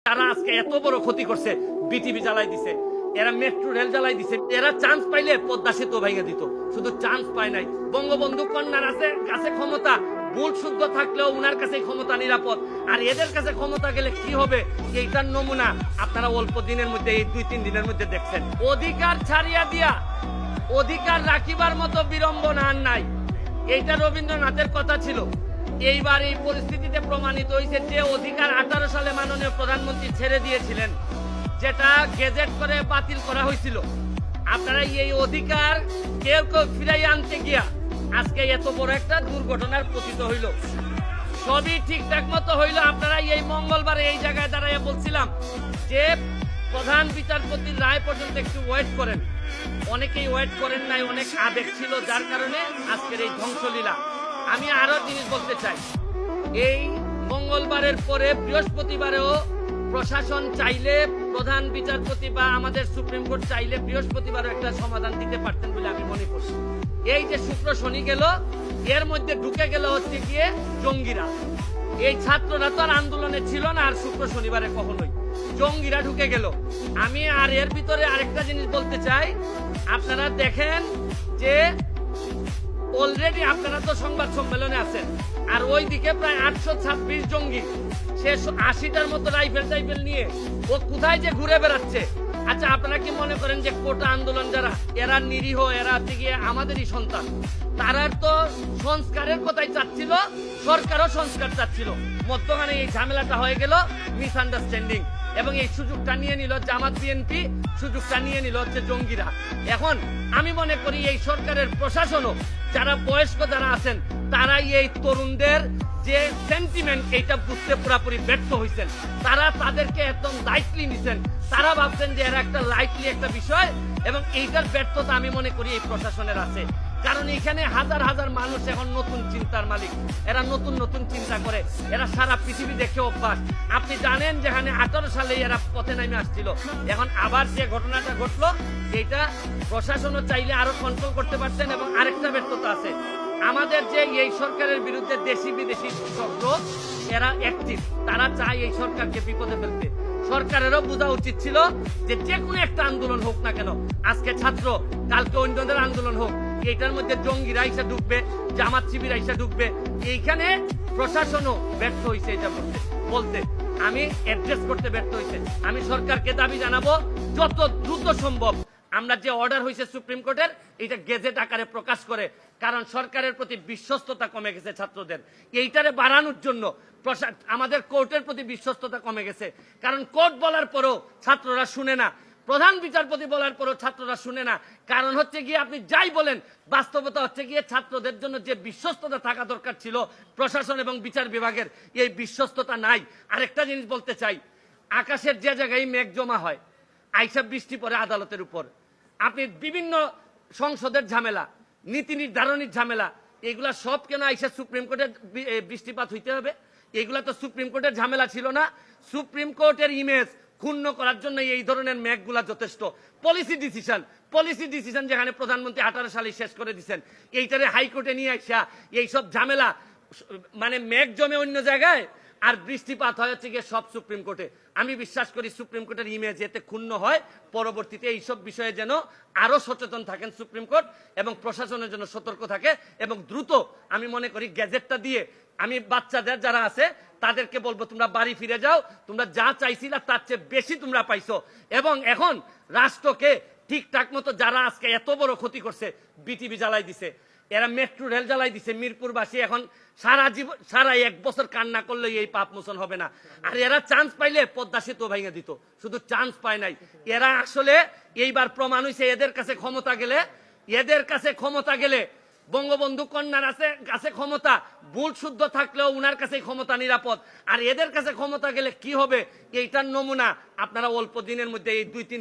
তারা আজকে এত বড় ক্ষতি করছে, বিটিভি জ্বালাই দিছে, এরা মেট্রো রেল জ্বালাই দিছে, এরা চান্স পাইলে পদ্মা সেতু ভেঙে দিত, শুধু চান্স পায় নাই। বঙ্গবন্ধু কন্যার কাছে ক্ষমতা ভুল শুদ্ধ থাকলেও উনার কাছে ক্ষমতা নিরাপদ, আর এদের কাছে ক্ষমতা গেলে কি হবে এইটার নমুনা আপনারা অল্প দিনের মধ্যে, এই 2-3 দিনের মধ্যে দেখছেন। অধিকার ছাড়িয়া দিয়া অধিকার রাখিবার মতো বিড়ম্বনা আর নাই, এইটা রবীন্দ্রনাথের কথা ছিল। এইবার এই পরিস্থিতিতে প্রমাণিত হয়েছে যে অধিকার 18 সালে মাননীয় প্রধানমন্ত্রী ছেড়ে দিয়েছিলেন, যেটা গেজেট করে বাতিল করা হয়েছিল। আপনারা এই অধিকার কেউ কেউ ফিরাই আনতে গিয়া আজকে এত বড় একটা দুর্ঘটনার পতিত হইল। সবই ঠিকঠাক মতো হইল। আপনারা এই মঙ্গলবারে এই জায়গায় দাঁড়াইয়া বলছিলাম যে প্রধান বিচারপতির রায় পর্যন্ত একটু ওয়েট করেন। অনেকেই ওয়েট করেন নাই, অনেক আবেগ ছিল, যার কারণে আজকের এই ধ্বংসলীলা। আমি আরো জিনিস বলতে চাই, এই মঙ্গলবারের পরে বৃহস্পতিবারেও প্রশাসন চাইলে, প্রধান বিচারপতি বা আমাদের সুপ্রিম কোর্ট চাইলে বৃহস্পতিবারও একটা সমাধান দিতে পারতেন বলে আমি মনে করি। এই যে শুক্র শনি গেল, এর মধ্যে ঢুকে গেল হচ্ছে গিয়ে জঙ্গিরা। এই ছাত্ররা তো আর আন্দোলনে ছিল না আর শুক্র শনিবারে কখনোই, জঙ্গিরা ঢুকে গেল। আমি আর এর ভিতরে আরেকটা জিনিস বলতে চাই, আপনারা দেখেন যে অলরেডি আপনারা তো সংবাদ সম্মেলনে আছেন, আর ওইদিকে প্রায় 826 জঙ্গি, সে 80টার মতো রাইফেল নিয়ে ও কোথায় যে ঘুরে বেড়াচ্ছে। আচ্ছা, আপনারা কি মনে করেন যে কোটা আন্দোলন যারা, এরা নিরীহ, এরা হচ্ছে গিয়ে আমাদেরই সন্তান? তারার তো সংস্কারের কথাই চাচ্ছিল, সরকারও সংস্কার চাচ্ছিল। মধ্যখানে এই ঝামেলাটা হয়ে গেল মিসআন্ডারস্ট্যান্ডিং, এবং এই সুযোগটা নিয়ে নিল জামাত বিএনপি, সুযোগটা নিয়ে নিল হচ্ছে জঙ্গিরা। এখন আমি মনে করি এই সরকারের প্রশাসনও, যারা বয়স্ক যারা আছেন, তারাই এই তরুণদের যে সেন্টিমেন্ট এইটা বুঝতে পুরোপুরি ব্যর্থ হয়েছেন। তারা তাদেরকে একদম লাইটলি নিছেন, তারা ভাবছেন যে এরা একটা লাইটলি একটা বিষয়, এবং এইটার ব্যর্থতা আমি মনে করি এই প্রশাসনের আছে। কারণ এখানে হাজার হাজার মানুষ এখন নতুন চিন্তার মালিক, এরা নতুন নতুন চিন্তা করে, এরা সারা পৃথিবী দেখে অভ্যাস। আপনি জানেন যেখানে 18 সালে এরা পথে নেমে আসছিল, এখন আবার যে ঘটনাটা ঘটলো, এটা প্রশাসনও চাইলে আরো কন্ট্রোল করতে পারতেন। এবং আরেকটা ব্যর্থতা আছে, আমাদের যে এই সরকারের বিরুদ্ধে দেশি বিদেশি চক্র, এরা অ্যাক্টিভ, তারা চায় এই সরকারকে বিপদে ফেলতে। সরকারেরও বোঝা উচিত ছিল যে যে কোনো একটা আন্দোলন হোক না কেন, আজকে ছাত্র, কালকে অন্যদের আন্দোলন হোক, এইটার মধ্যে জঙ্গিরা এসে ঢুকবে, জামাত শিবির এসে ঢুকবে। এইখানে প্রশাসনও ব্যর্থ হয়েছে, এটা বলতে আমি অ্যাড্রেস করতে ব্যর্থ হয়েছে। আমি সরকারকে দাবি জানাবো, যত দ্রুত সম্ভব আমরা যে অর্ডার হয়েছে সুপ্রিম কোর্টের, এটা গেজেট আকারে প্রকাশ করে, কারণ সরকারের প্রতি বিশ্বস্ততা কমে গেছে ছাত্রদের। এইটারে বাড়ানোর জন্য আমাদের কোর্টের প্রতি বিশ্বস্ততা কমে গেছে, কারণ কোর্ট বলার পরও ছাত্ররা শুনে না, প্রধান বিচারপতি বলার পরও ছাত্ররা শুনে না। কারণ হচ্ছে গিয়ে আপনি যাই বলেন, বাস্তবতা হচ্ছে গিয়ে ছাত্রদের জন্য যে বিশ্বস্ততা থাকা দরকার ছিল প্রশাসন এবং বিচার বিভাগের, এই বিশ্বস্ততা নাই। আরেকটা জিনিস বলতে চাই, আকাশের যে জায়গায় মেঘ জমা হয়, আইসা বৃষ্টি পড়ে আদালতের উপর। আপনি বিভিন্ন সংসদের ঝামেলা, নীতি নির্ধারণের ঝামেলা, এগুলা সব কেন আইসা সুপ্রিম কোর্টের বৃষ্টিপাত হইতে হবে? এগুলা তো সুপ্রিম কোর্টের ঝামেলা ছিল না। সুপ্রিম কোর্টের ইমেজ ক্ষুণ্ণ করার জন্য এই ধরনের মেঘগুলা যথেষ্ট। পলিসি ডিসিশন যেখানে প্রধানমন্ত্রী 18 সালে শেষ করে দিচ্ছেন, এইটারে হাইকোর্টে নিয়ে আসা এইসব ঝামেলা, মানে মেঘ জমে অন্য জায়গায় আর বৃষ্টিপাত হয় হচ্ছে গিয়ে সব সুপ্রিম কোর্টে। আমি বিশ্বাস করি সুপ্রিম কোর্টের ইমেজ এতে ক্ষুণ্ণ হয়, পরবর্তীতে এইসব বিষয়ে যেন আরো সচেতন থাকেন সুপ্রিম কোর্ট, এবং প্রশাসনের জন্য সতর্ক থাকে, এবং দ্রুত আমি মনে করি গ্যাজেটটা দিয়ে আমি বাচ্চাদের যারা আছে তাদেরকে বলবো, তোমরা বাড়ি ফিরে যাও, তোমরা যা চাইছিলা তার চেয়ে বেশি তোমরা পাইছো। এবং এখন রাষ্ট্রকে ঠিকঠাক মতো, যারা আজকে এত বড় ক্ষতি করছে, বিটিভি জ্বালাই দিছে, এরা মেট্রো রেল জ্বালাই দিছে, মিরপুরবাসী এখন সারা 1 বছর কান্না করলে এই পাপ মোচন হবে না। আর এরা চান্স পাইলে পদ্মা সেতু ভেঙে দিত, শুধু চান্স পায় নাই। এরা আসলে এইবার প্রমাণ হয়েছে, এদের কাছে ক্ষমতা গেলে বঙ্গবন্ধু কন্যার কাছে ক্ষমতা ভুল শুদ্ধ থাকলেও উনার কাছে ক্ষমতা নিরাপদ, আর এদের কাছে ক্ষমতা গেলে কি হবে এইটার নমুনা আপনারা অল্প দিনের মধ্যে, এই 2-3 দিন